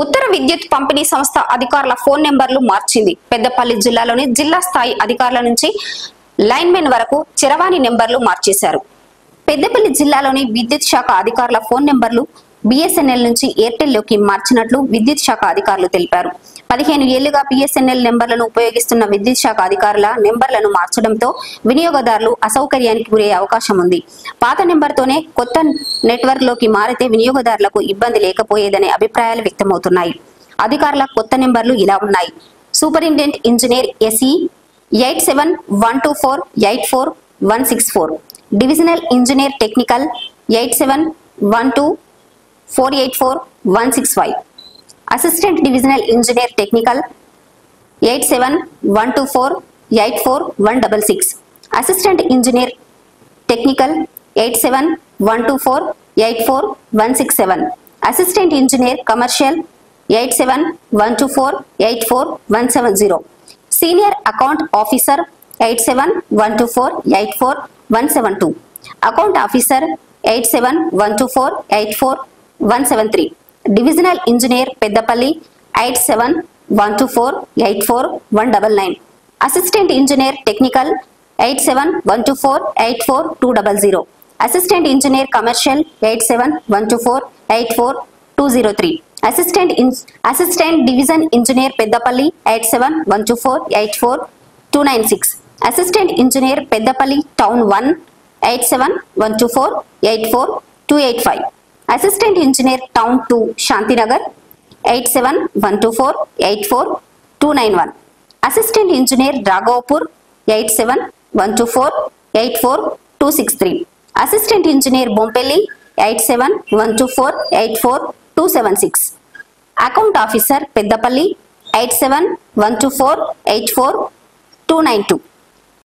ఉత్తర విద్యుత్ పంపిణీ సంస్థ అధికారుల ఫోన్ నెంబర్లు మార్చింది. పెద్దపల్లి జిల్లాలోని జిల్లా స్థాయి అధికారుల నుంచి లైన్మెన్ వరకు చరవాణి నెంబర్లు మార్చేశారు. పెద్దపల్లి జిల్లాలోని విద్యుత్ శాఖ అధికారుల ఫోన్ నెంబర్లు BSNL నుంచి ఎయిర్టెల్ లోకి మార్చినట్లు విద్యుత్ శాఖ అధికారులు తెలిపారు. 15 ఏళ్లుగా BSNL నెంబర్లను ఉపయోగిస్తున్న విద్యుత్ శాఖ అధికారుల నెంబర్లను మార్చడంతో వినియోగదారులు అసౌకర్యానికి గురయ్యే అవకాశం ఉంది. పాత నెంబర్తోనే కొత్త నెట్వర్క్ లోకి మారితే వినియోగదారులకు ఇబ్బంది లేకపోయేదనే అభిప్రాయాలు వ్యక్తమవుతున్నాయి. అధికారుల కొత్త నెంబర్లు ఇలా ఉన్నాయి. Superintendent engineer SE 8712484164, divisional engineer technical 8712484165, assistant divisional engineer technical 8712484166, assistant engineer technical 8712484167, assistant engineer commercial 8712484170, senior account officer 8712484172, account officer 8712484173, divisional engineer Peddapalli 8712484199, assistant engineer technical 8712484200, assistant engineer commercial 8712484203, assistant division engineer Peddapalli 8712484296, assistant engineer Peddapalli town 1 8712484285, assistant engineer town 2 Shantinagar 8712484291, assistant engineer Raghavapur 8712484263, assistant engineer Bompelli 8712484276, account officer Peddapalli 8712484292,